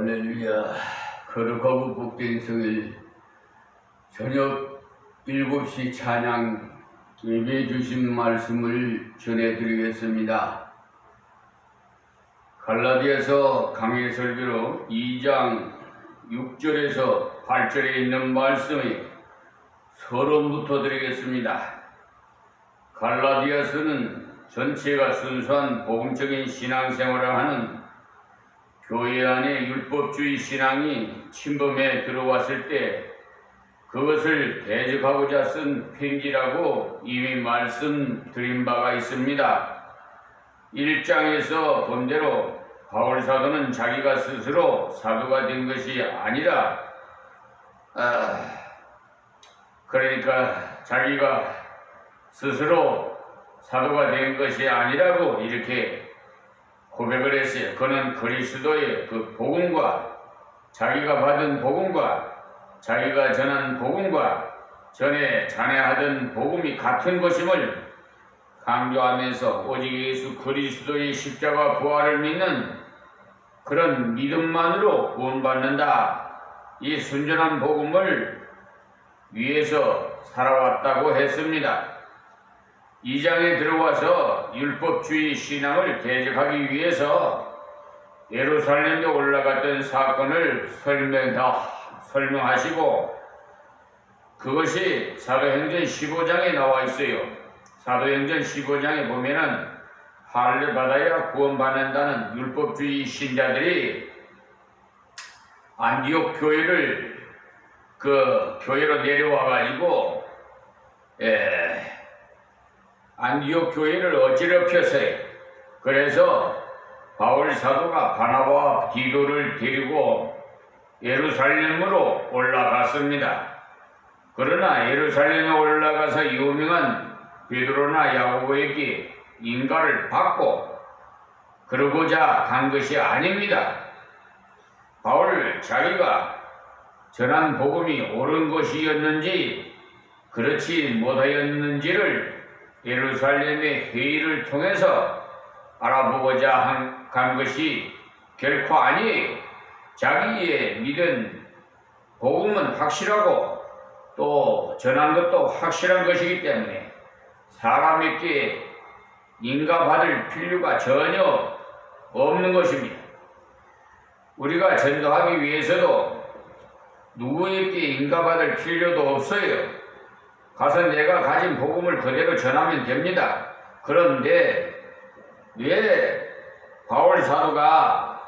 할렐루야. 거룩하고 복된 성일 저녁 7시 찬양 예배 주신 말씀을 전해드리겠습니다. 갈라디아서 강해 설교로 2장 6절에서 8절에 있는 말씀이 서론부터 드리겠습니다. 갈라디아서는 전체가 순수한 복음적인 신앙생활을 하는 교회 안에 율법주의 신앙이 침범해 들어왔을 때 그것을 대적하고자 쓴 편지라고 이미 말씀드린 바가 있습니다. 1장에서 본 대로 바울 사도는 자기가 스스로 사도가 된 것이 아니라 그러니까 자기가 스스로 사도가 된 것이 아니라고 이렇게 고백을 했어요. 그는 그리스도의 그 복음과 자기가 받은 복음과 자기가 전한 복음과 전에 잔해하던 복음이 같은 것임을 강조하면서 오직 예수 그리스도의 십자가 부활을 믿는 그런 믿음만으로 구원받는다. 이 순전한 복음을 위해서 살아왔다고 했습니다. 2장에 들어와서 율법주의 신앙을 대적하기 위해서 예루살렘에 올라갔던 사건을 설명하시고 그것이 사도행전 15장에 나와 있어요. 사도행전 15장에 보면은 할례 받아야 구원받는다는 율법주의 신자들이 안디옥 교회를 그 교회로 내려와 가지고 안디옥 교회를 어지럽혔어요. 그래서 바울 사도가 바나바와 디도를 데리고 예루살렘으로 올라갔습니다. 그러나 예루살렘에 올라가서 유명한 베드로나 야고보에게 인가를 받고 그러고자 간 것이 아닙니다. 바울 자기가 전한 복음이 옳은 것이었는지 그렇지 못하였는지를 예루살렘의 회의를 통해서 알아보고자 간 것이 결코 아니에요. 자기의 믿은 복음은 확실하고 또 전한 것도 확실한 것이기 때문에 사람에게 인가받을 필요가 전혀 없는 것입니다. 우리가 전도하기 위해서도 누구에게 인가받을 필요도 없어요. 가서 내가 가진 복음을 그대로 전하면 됩니다. 그런데 왜 바울 사도가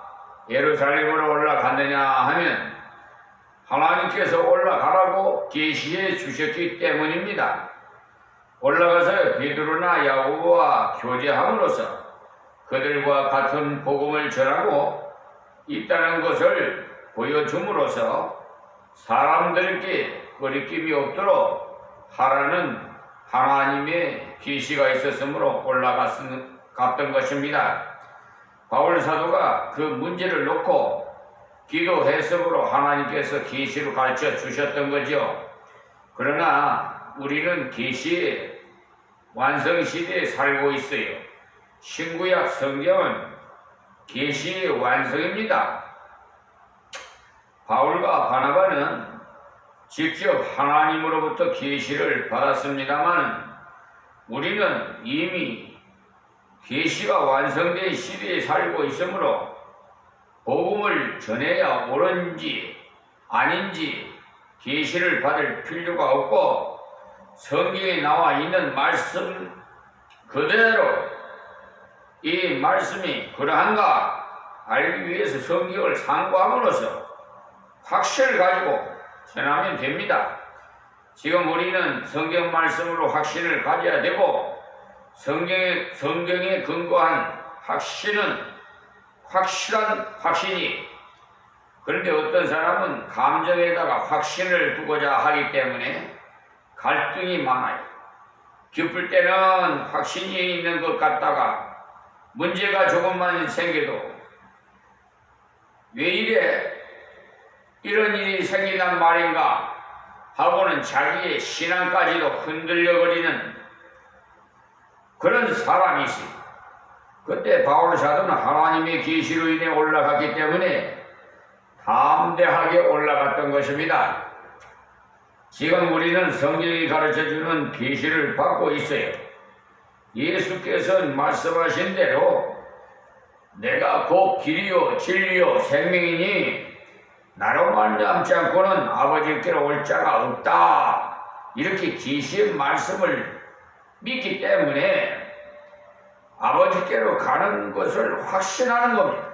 예루살렘으로 올라갔느냐 하면 하나님께서 올라가라고 계시해 주셨기 때문입니다. 올라가서 베드로나 야고보와 교제함으로써 그들과 같은 복음을 전하고 있다는 것을 보여줌으로써 사람들께 거리낌이 없도록 하라는 하나님의 계시가 있었으므로 올라갔던 것입니다. 바울 사도가 그 문제를 놓고 기도 해석으로 하나님께서 계시를 가르쳐 주셨던 거죠. 그러나 우리는 계시의 완성 시대에 살고 있어요. 신구약 성경은 계시의 완성입니다. 바울과 바나바는 직접 하나님으로부터 계시를 받았습니다만 우리는 이미 계시가 완성된 시대에 살고 있으므로 복음을 전해야 옳은지 아닌지 계시를 받을 필요가 없고 성경에 나와 있는 말씀 그대로 이 말씀이 그러한가 알기 위해서 성경을 참고함으로써 확신을 가지고 전하면 됩니다. 지금 우리는 성경 말씀으로 확신을 가져야 되고 성경에 근거한 확신은 확실한 확신이 그런데 어떤 사람은 감정에다가 확신을 두고자 하기 때문에 갈등이 많아요. 기쁠 때는 확신이 있는 것 같다가 문제가 조금만 생겨도 왜 이래? 이런 일이 생긴단 말인가? 하고는 자기의 신앙까지도 흔들려버리는 그런 사람이 있습니다. 그때 바울 사도는 하나님의 계시로 인해 올라갔기 때문에 담대하게 올라갔던 것입니다. 지금 우리는 성경이 가르쳐주는 계시를 받고 있어요. 예수께서 말씀하신 대로 내가 곧 길이요 진리요 생명이니 나로 말미암지 않고는 아버지께로 올 자가 없다. 이렇게 계시의 말씀을 믿기 때문에 아버지께로 가는 것을 확신하는 겁니다.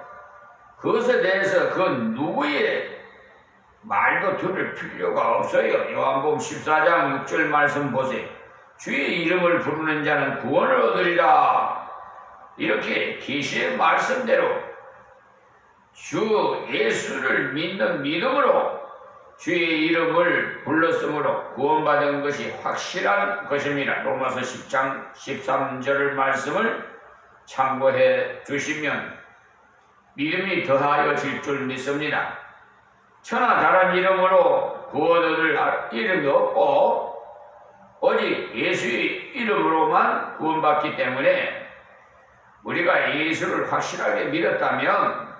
그것에 대해서 그 누구의 말도 들을 필요가 없어요. 요한복음 14장 6절 말씀 보세요. 주의 이름을 부르는 자는 구원을 얻으리라. 이렇게 계시의 말씀대로 주 예수를 믿는 믿음으로 주의 이름을 불렀으므로 구원받은 것이 확실한 것입니다. 로마서 10장 13절 말씀을 참고해 주시면 믿음이 더하여질 줄 믿습니다. 천하 다른 이름으로 구원 얻을 이름이 없고 오직 예수의 이름으로만 구원받기 때문에 우리가 예수를 확실하게 믿었다면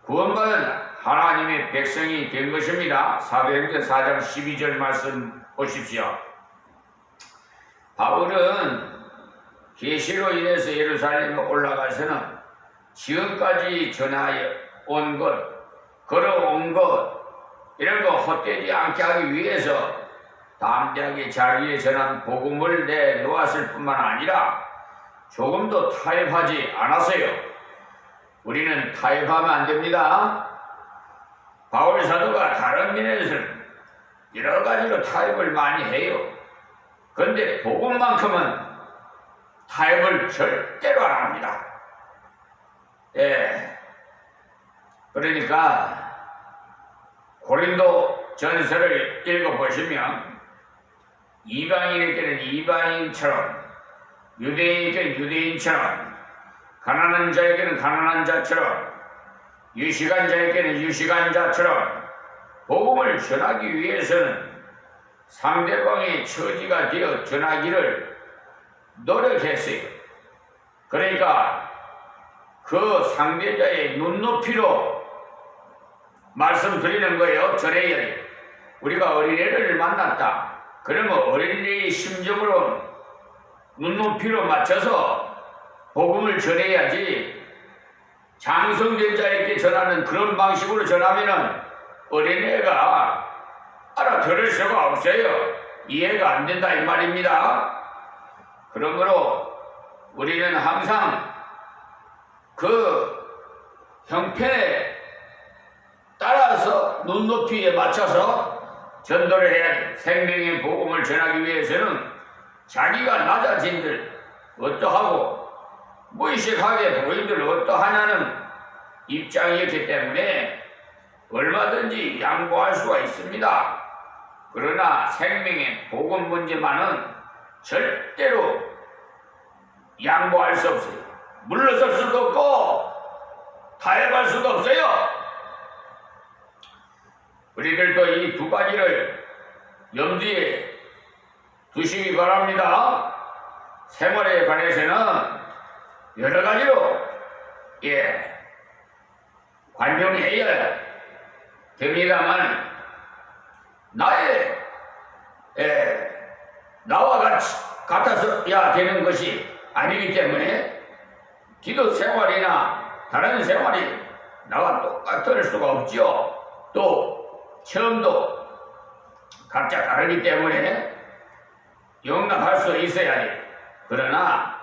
구원받은 하나님의 백성이 된 것입니다. 사도행전 4장 12절 말씀 보십시오. 바울은 계시로 인해서 예루살렘에 올라가서는 지금까지 전하여 온 것, 걸어온 것 이런 거 헛되지 않게 하기 위해서 담대하게 자기의 전한 복음을 내놓았을 뿐만 아니라 조금도 타협하지 않았어요. 우리는 타협하면 안 됩니다. 바울 사도가 다른 면에서는 여러 가지로 타협을 많이 해요. 그런데 복음만큼은 타협을 절대로 안 합니다. 그러니까 고린도 전서를 읽어보시면 이방인에게는 이방인처럼 유대인에게는 유대인처럼 가난한 자에게는 가난한 자처럼 유식한 자에게는 유식한 자처럼 복음을 전하기 위해서는 상대방의 처지가 되어 전하기를 노력했어요. 그러니까 그 상대자의 눈높이로 말씀드리는 거예요. 전해야 돼. 우리가 어린애를 만났다. 그러면 어린애의 심정으로 눈높이로 맞춰서 복음을 전해야지 장성된 자에게 전하는 그런 방식으로 전하면은 어린애가 알아들을 수가 없어요. 이해가 안 된다 이 말입니다. 그러므로 우리는 항상 그 형편에 따라서 눈높이에 맞춰서 전도를 해야 돼. 생명의 복음을 전하기 위해서는 자기가 낮아진들 어떠하고 무의식하게 보인들 어떠하냐는 입장이었기 때문에 얼마든지 양보할 수가 있습니다. 그러나 생명의 복음 문제만은 절대로 양보할 수 없어요. 물러설 수도 없고 타협할 수도 없어요. 우리들도 이 두 가지를 염두에 두시기 바랍니다. 생활에 관해서는 여러 가지로 관용해야 됩니다만 나와 같아서야 되는 것이 아니기 때문에 기도 생활이나 다른 생활이 나와 똑같을 수가 없죠. 또 체험도 각자 다르기 때문에 용납할 수 있어야 돼. 그러나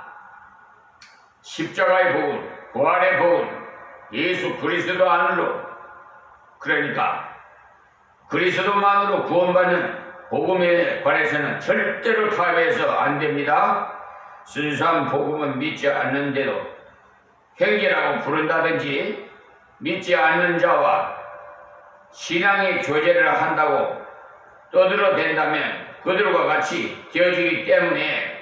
십자가의 복음, 부활의 복음, 예수 그리스도 안으로, 그러니까 그리스도만으로 구원받는 복음에 관해서는 절대로 타협해서 안 됩니다. 순수한 복음은 믿지 않는데도 형제라고 부른다든지 믿지 않는 자와 신앙의 교제를 한다고 떠들어댄다면 그들과 같이 되어지기 때문에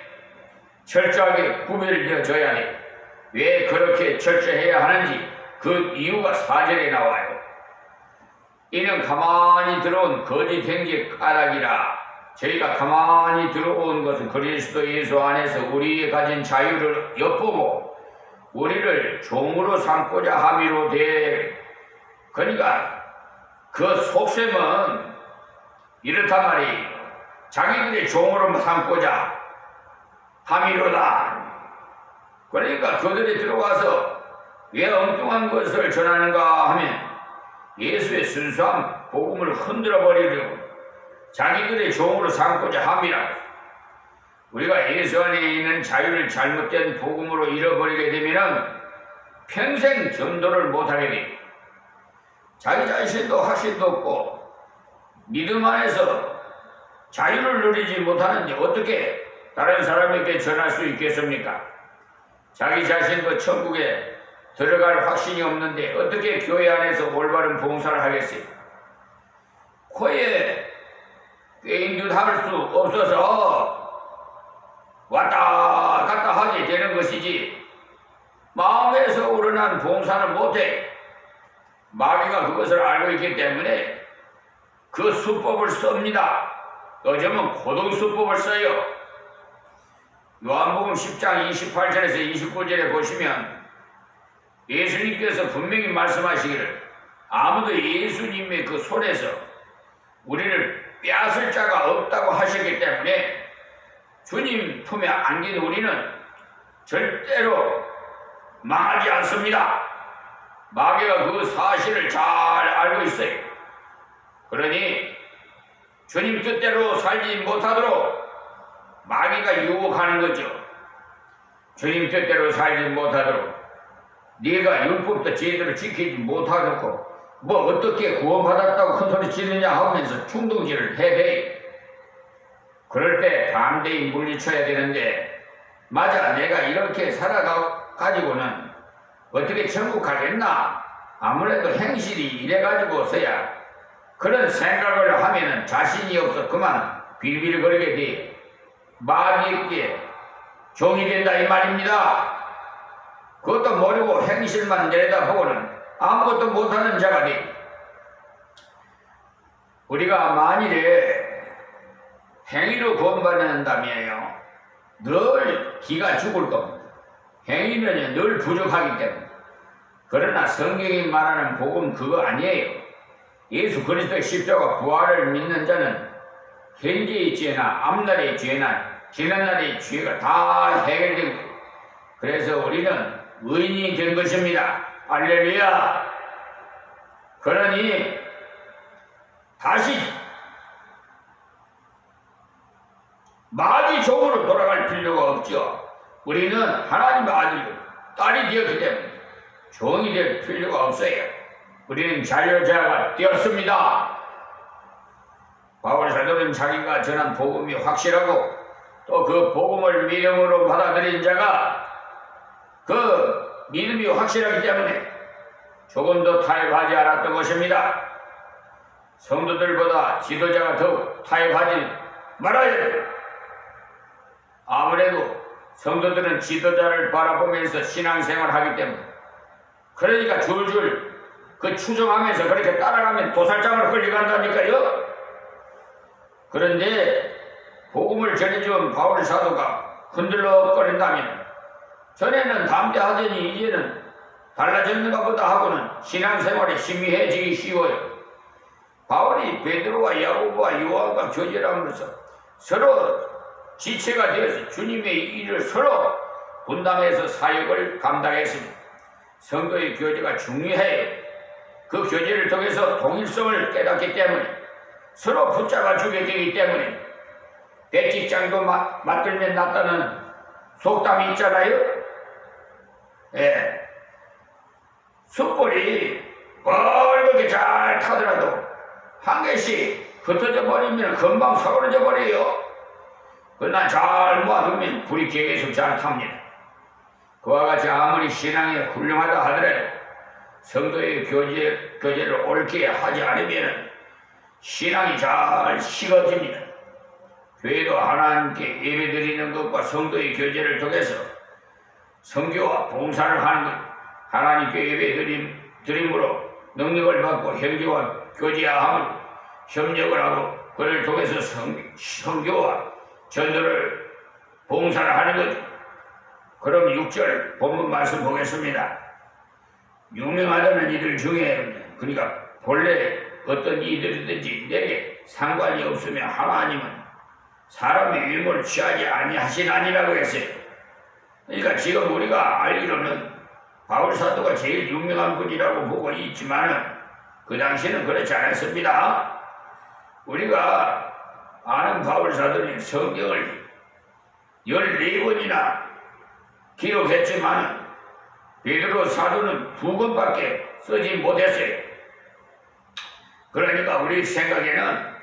철저하게 구별되어 줘야 돼. 왜 그렇게 철저해야 하는지 그 이유가 4절에 나와요. 이는 가만히 들어온 거짓 행제 까닭이라. 저희가 가만히 들어온 것은 그리스도 예수 안에서 우리의 가진 자유를 엿보고 우리를 종으로 삼고자 함이로 돼. 그러니까 그 속셈은 이렇단 말이에요. 자기들의 종으로 삼고자 함이로다. 그러니까 그들이 들어와서 왜 엉뚱한 것을 전하는가 하면 예수의 순수한 복음을 흔들어 버리려고 자기들의 종으로 삼고자 함이라. 우리가 예수 안에 있는 자유를 잘못된 복음으로 잃어버리게 되면 평생 전도를 못하게 돼요. 자기 자신도 확신도 없고 믿음 안에서 자유를 누리지 못하는데 어떻게 다른 사람에게 전할 수 있겠습니까? 자기 자신도 천국에 들어갈 확신이 없는데 어떻게 교회 안에서 올바른 봉사를 하겠어요? 코에 꿰인 듯 할 수 없어서 왔다 갔다 하게 되는 것이지 마음에서 우러난 봉사는 못해. 마귀가 그것을 알고 있기 때문에 그 수법을 씁니다. 요즘은 고등수법을 써요. 요한복음 10장 28절에서 29절에 보시면 예수님께서 분명히 말씀하시기를 아무도 예수님의 그 손에서 우리를 빼앗을 자가 없다고 하셨기 때문에 주님 품에 안긴 우리는 절대로 망하지 않습니다. 마귀가 그 사실을 잘 알고 있어요. 그러니 주님 뜻대로 살지 못하도록 마귀가 유혹하는 거죠. 주님 뜻대로 살지 못하도록 네가 율법도 제대로 지키지 못하고 뭐 어떻게 구원받았다고 큰소리 치느냐 하면서 충동질을 해대. 그럴 때 담대히 물리쳐야 되는데 맞아 내가 이렇게 살아가지고는 어떻게 천국 가겠나? 아무래도 행실이 이래가지고서야 그런 생각을 하면은 자신이 없어 그만 빌빌거리게 돼. 마귀에게 종이 된다 이 말입니다. 그것도 모르고 행실만 내다보고는 아무것도 못하는 자가 돼. 우리가 만일에 행위로 구원받는다면요 늘 기가 죽을 겁니다. 행위는 늘 부족하기 때문에. 그러나 성경이 말하는 복음 그거 아니에요. 예수 그리스도의 십자가 부활을 믿는 자는 현재의 죄나 앞날의 죄나 지난날의 죄가 다 해결된 거예요. 그래서 우리는 의인이 된 것입니다. 할렐루야. 그러니 다시 마귀 종으로 돌아갈 필요가 없죠. 우리는 하나님의 아들, 딸이 되었기 때문에 종이 될 필요가 없어요. 우리는 자유자가 되었습니다. 바울 사도는 자기가 전한 복음이 확실하고 또 그 복음을 믿음으로 받아들인 자가 그 믿음이 확실하기 때문에 조금도 타협하지 않았던 것입니다. 성도들보다 지도자가 더욱 타협하지 말아야 돼요. 아무래도 성도들은 지도자를 바라보면서 신앙생활을 하기 때문에 그러니까 줄줄 그 추종하면서 그렇게 따라가면 도살장으로 끌려간다니까요. 그런데 복음을 전해준 바울 사도가 흔들럭거린다면 전에는 담대하더니 이제는 달라졌는가 보다 하고는 신앙생활에 희미해지기 쉬워요. 바울이 베드로와 야고보와 요한과 교제함으로써 서로 지체가 되어서 주님의 일을 서로 분담해서 사역을 감당했습니다. 성도의 교제가 중요해요. 그 교제를 통해서 동일성을 깨닫기 때문에 서로 붙잡아 주게 되기 때문에 배직장도 맞들면 낫다는 속담이 있잖아요. 예. 숯불이 뻘겋게 잘 타더라도 한 개씩 흩어져 버리면 금방 사그러져 버려요. 그러나 잘 모아두면 불이 계속 잘 탑니다. 그와 같이 아무리 신앙이 훌륭하다 하더라도 성도의 교제를 옳게 하지 않으면 신앙이 잘 식어집니다. 교회도 하나님께 예배드리는 것과 성도의 교제를 통해서 선교와 봉사를 하는 것, 하나님께 예배드림으로 능력을 받고 형제와 교제함을 협력을 하고 그를 통해서 선교와 전도를 봉사를 하는 거죠. 그럼 6절 본문 말씀 보겠습니다. 유명하다는 이들 중에 그러니까 본래 어떤 이들이든지 내게 상관이 없으며 하나님은 사람의 유물을 취하지 아니하시나니라고 했어요. 그러니까 지금 우리가 알기로는 바울 사도가 제일 유명한 분이라고 보고 있지만은 그 당시는 그렇지 않았습니다. 우리가 아는 바울 사도는 성경을 14권이나 기록했지만은 베드로 사도는 2권밖에 쓰지 못했어요. 그러니까 우리 생각에는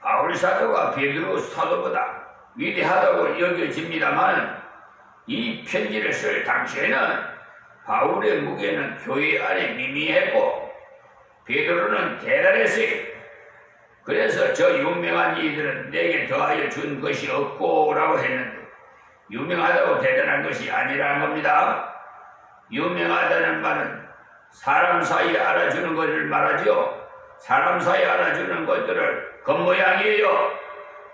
바울 사도가 베드로 사도보다 위대하다고 여겨집니다만 이 편지를 쓸 당시에는 바울의 무게는 교회 안에 미미했고 베드로는 대단했어요. 그래서 저 유명한 이들은 내게 더하여 준 것이 없고 라고 했는데 유명하다고 대단한 것이 아니라는 겁니다. 유명하다는 말은 사람 사이에 알아주는 것을 말하죠. 사람 사이에 알아주는 것들을 겉모양이에요.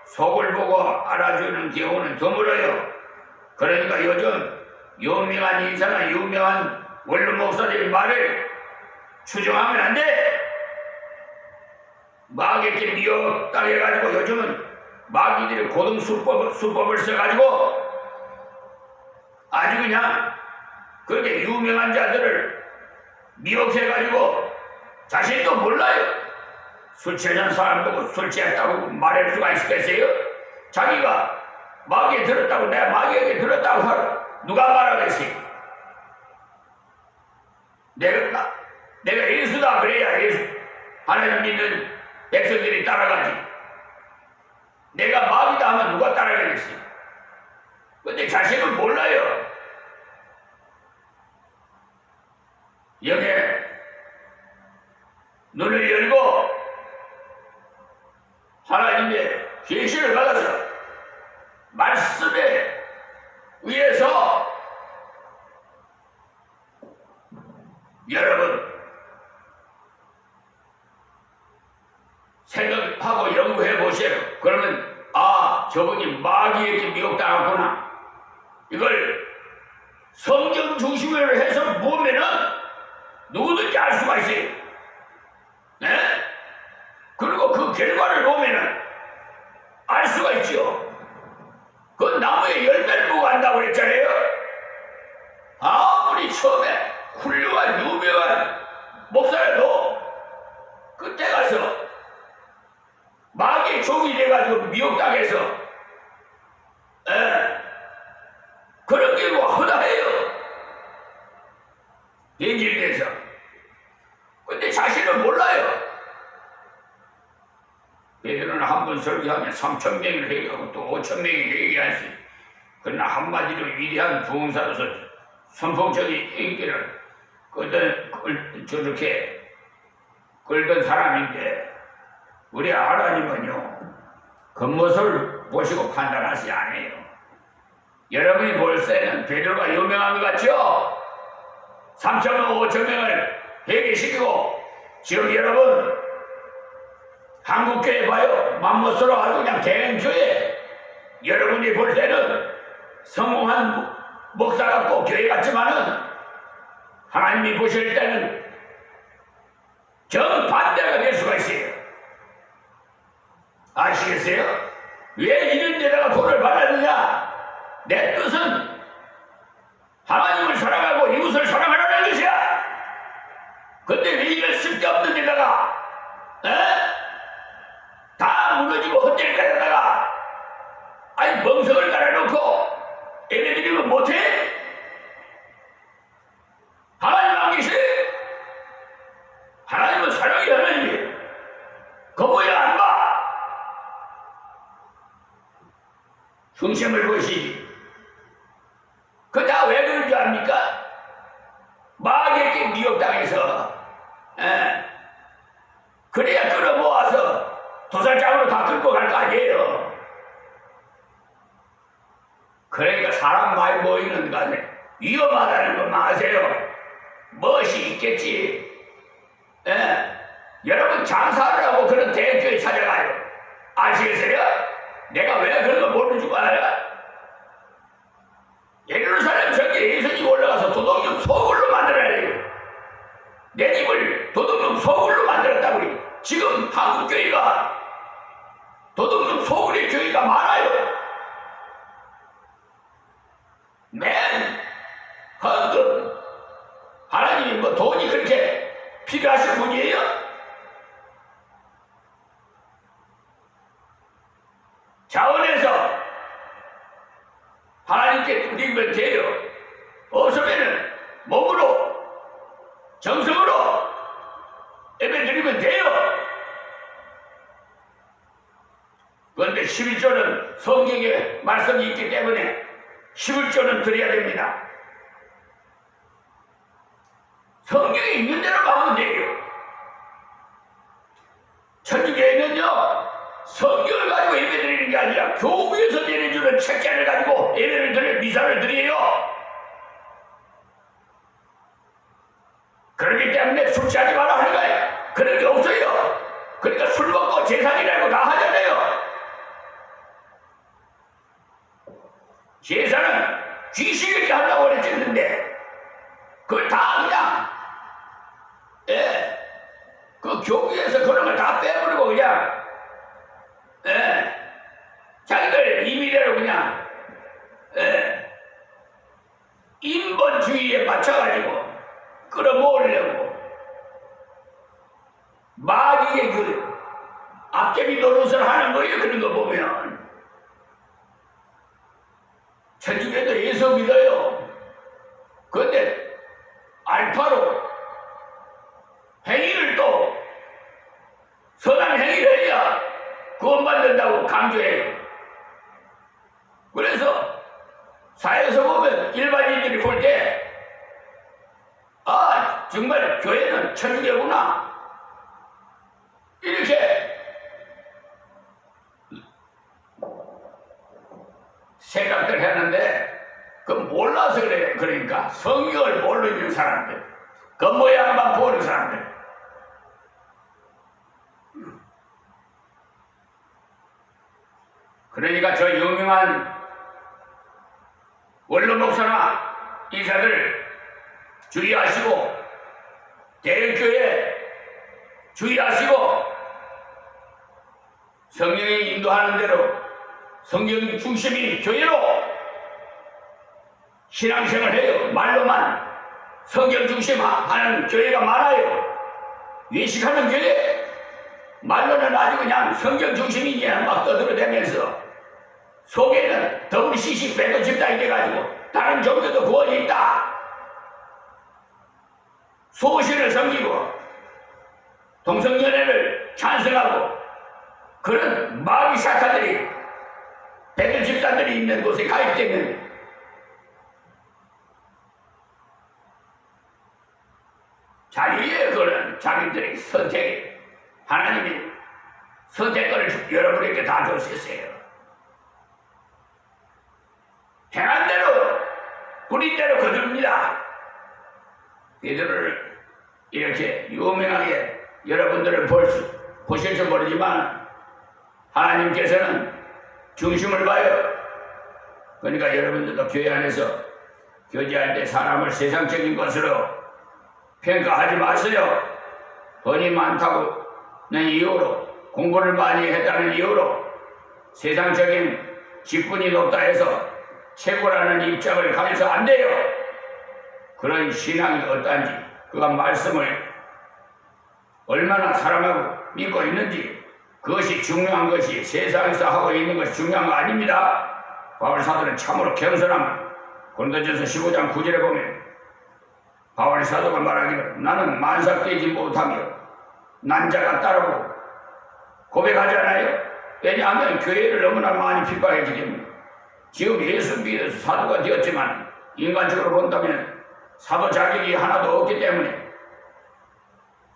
속을 보고 알아주는 경우는 드물어요. 그러니까 요즘 유명한 인사나 유명한 원로 목사들의 말을 추정하면 안 돼. 마귀에게 미혹당해가지고 요즘은 마귀들이 고등 수법을 써가지고 아주 그냥 그렇게 유명한 자들을 미혹해가지고 자신도 몰라요. 술 취한 사람 보고 술 취했다고 말할 수가 있겠어요? 자기가 마귀에 들었다고 내가 마귀에게 들었다고 하러 누가 말하겠어요? 내가 예수다 그래야 예수 하나님 믿는 백성들이 따라가지. 내가 마귀다 하면 누가 따라가겠어요? 근데 자신은 몰라요. 여기에 눈을 열고 하나님의 계시를 받아서 말씀에 의해서 여러분 생각하고 연구해 보세요. 그러면 저분이 마귀에게 미혹당했구나. 이걸 성경 중심으로 해서 보면은 누구든지 알 수가 있어요. 네? 그리고 그 결과를 보면은 알 수가 있죠. 그 나무에 열매를 보고 안다고 그랬잖아요. 아무리 처음에 훌륭한 유명한 목사라도 그때 가서 마귀의 종이 돼가지고 미혹당해서 그런 게 뭐 허다해요. 변질돼서. 근데 자신은 몰라요. 베드로는 한 번 설교하면 3,000명을 회개하고 또 5,000명이 회개하지. 그러나 한마디로 위대한 부흥사로서 선풍적인 인기를 저렇게 끌던 사람인데 우리 하나님은요 겉모습을 보시고 판단하지 않아요. 여러분이 볼 때는 베드로가 유명한 것 같죠? 3,000명, 5,000명을 회개시키고 지금 여러분 한국교회 봐요. 맘모스로 아주 그냥 대형교회. 여러분이 볼 때는 성공한 목사 같고 교회 같지만은 하나님이 보실 때는 정반대가 될 수가 있어요. 아시겠어요? 왜 이런 데다가 돈을 받았느냐? 내 뜻은 하나님을 사랑하고 이웃을 사랑하라는 것이야. 근데 왜 이걸 쓸데없는 데다가 다 무너지고 헛될 데다가 아니 멍석을 깔아놓고 얘네들이면 못해? 하나님 안 계시? 하나님은 사랑이 하나님이 거부야 안 봐. 중심을 보시지. 그 다 왜 그런 줄 압니까? 마귀에게 미혹당해서 그래야 끌어모아서 도살장으로 다 끌고 갈 거 아니에요. 그러니까 사람 많이 모이는 곳에 위험하다는 거 마세요. 멋이 있겠지. 여러분 장사를 하고 그런 대교회 찾아가요. 아시겠어요? 내가 왜 그런 거 모르는 줄 알아요? 예루살렘 저기 예수님이 올라가서 도둑놈 소굴로 만들어야 돼요. 내 집을 도둑놈 소굴로 만들었다고. 지금 교회가 도둑놈 소굴의 교회가 많아요. 맨 헌금 하나님이 뭐 돈이 그렇게 필요하신 분이에요? 자원해서 하나님께 드리면 돼요. 없으면은 몸으로 정성으로 예배 드리면 돼요. 그런데 11조는 성경에 말씀이 있기 때문에 11조는 드려야 됩니다. 성경에 있는 대로 하면 돼요. 천주교에는요, 성경을 가지고 예배 드리는 게 아니라 교구에서 내려주는 책자를 가지고 예배를 드려 미사를 드려요. 그렇기 때문에 술 취하지 마라 하는 거예요. 그런 게 없어요. 그러니까 술 먹고 제사지라고 다 하잖아요. 제사는 귀신에게 한다고 그랬는데 그걸 다 그냥 그 교회에서 그런 걸 다 빼버리고 그냥 자기들 임의대로 그냥 인본주의에 맞춰가지고 끌어모으려고 마귀의 그 앞제비 노릇을 하는 거예요. 그런 거 보면 천주교도 예수 믿어요. 그런데 알파로 행위를 또 선한 행위를 해야 구원받는다고 강조해요. 그래서 사회에서 보면 일반인들이 볼 때 정말 교회는 천주교구나 이렇게 생각들 했는데 그건 몰라서 그래요. 그러니까 성경을 모르는 사람들, 겉모양만 보는 사람들. 그러니까 저 유명한 원로 목사나 이사들 주의하시고 대일교회 주의하시고 성령이 인도하는 대로 성경 중심인 교회로 신앙생활을 해요. 말로만 성경 중심하는 교회가 많아요. 외식하는 교회 말로는 아주 그냥 성경 중심이냐 막 떠들어대면서 속에는 WCC 배도 집단이 돼가지고 다른 종교도 구원이 있다. 소신을 섬기고 동성연애를 찬성하고 그런 마귀 사탄들이 배도 집단들이 있는 곳에 가입되면 자기의 그런 자기들의 선택 하나님이 선택권을 여러분에게 다 주셨어요. 행한 대로 부린 대로 거두릅니다. 베드로를 이렇게 유명하게 여러분들은 보실지 모르지만 하나님께서는 중심을 봐요. 그러니까 여러분들도 교회 안에서 교제할 때 사람을 세상적인 것으로 평가하지 마세요. 돈이 많다는 이유로 공부를 많이 했다는 이유로 세상적인 직분이 높다 해서 최고라는 입장을 가져서 안 돼요. 그런 신앙이 어떤지 그가 말씀을 얼마나 사랑하고 믿고 있는지 그것이 중요한 것이 세상에서 하고 있는 것이 중요한 거 아닙니다. 바울 사도는 참으로 겸손함. 고린도전서 15장 9절에 보면 바울 사도가 말하기를 나는 만삭되지 못하며 난자가 따르고 고백하잖아요. 왜냐하면 교회를 너무나 많이 핍박했기 때문에 지금 예수 믿어서 사도가 되었지만 인간적으로 본다면 사도 자격이 하나도 없기 때문에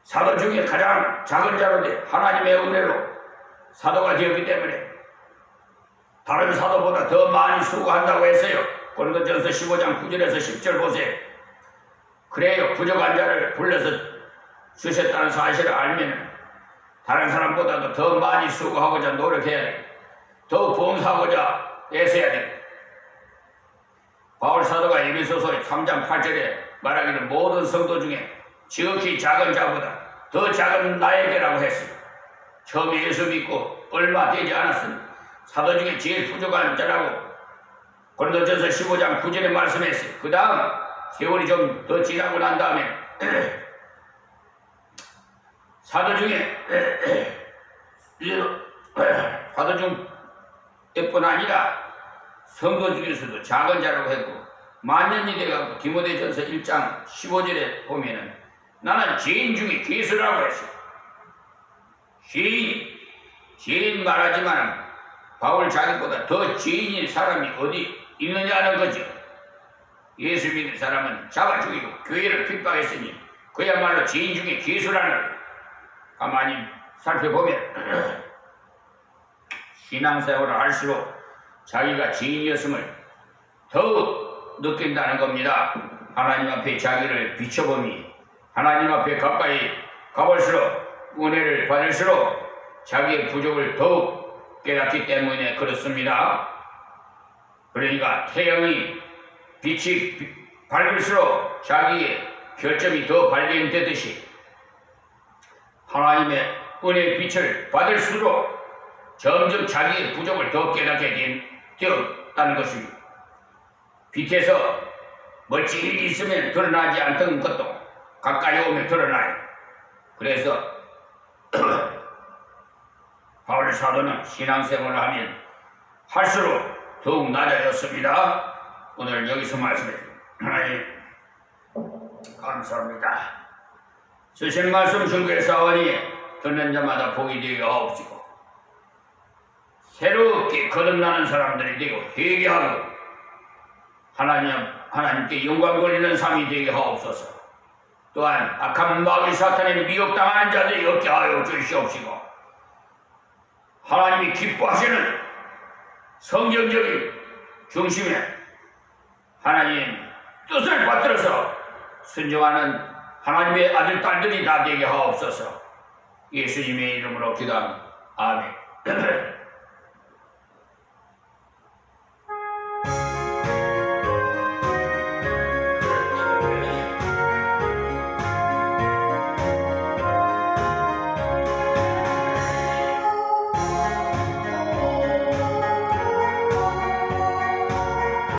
사도 중에 가장 작은 자로 돼 하나님의 은혜로 사도가 되었기 때문에 다른 사도보다 더 많이 수고한다고 했어요. 고린도전서 15장 9절에서 10절 보세요. 그래요. 부족한 자를 불러서 주셨다는 사실을 알면 다른 사람보다도 더 많이 수고하고자 노력해야 돼. 더 봉사하고자 애써야 돼. 바울 사도가 에베소서 3장 8절에 말하기를 모든 성도 중에 지극히 작은 자보다 더 작은 나에게라고 했어요. 처음 예수 믿고 얼마 되지 않았으니 사도 중에 제일 부족한 자라고 고린도전서 15장 9절에 말씀했어요. 그 다음 세월이 좀 더 지나고 난 다음에 사도 중뿐 아니라 성도 중에서도 작은 자라고 했고 만년이 돼가고 디모데전서 1장 15절에 보면은 나는 죄인 중에 괴수라고 했어요. 죄인 말하지만 바울 자기보다 더 죄인인 사람이 어디 있느냐는 거죠. 예수 믿는 사람은 잡아 죽이고 교회를 핍박했으니 그야말로 죄인 중에 괴수라는 걸 가만히 살펴보면 신앙생활을 할수록 자기가 죄인이었음을 더욱 느낀다는 겁니다. 하나님 앞에 자기를 비춰보니 하나님 앞에 가까이 가볼수록 은혜를 받을수록 자기의 부족을 더욱 깨닫기 때문에 그렇습니다. 그러니까 태양이 빛이 밝을수록 자기의 결점이 더 발견되듯이 하나님의 은혜의 빛을 받을수록 점점 자기의 부족을 더 깨닫게 되었다는 것입니다. 빛에서 멀찍이 있으면 드러나지 않던 것도 가까이 오면 드러나요. 그래서 바울 사도는 신앙생활을 하면 할수록 더욱 낮아졌습니다. 오늘 여기서 말씀했습니다. 하나님 감사합니다. 쓰신 말씀 중교회 사원이 듣는 자마다 복이 되게 하옵시고 새롭게 거듭나는 사람들이 되고 회개하고 하나님께 영광 돌리는 삶이 되게 하옵소서. 또한 악한 마귀 사탄에 미혹당하는 자들이 없게 하여 주시옵시고 하나님이 기뻐하시는 성경적인 중심에 하나님 뜻을 받들어서 순종하는 하나님의 아들 딸들이 다 되게 하옵소서. 예수님의 이름으로 기도합니다. 아멘.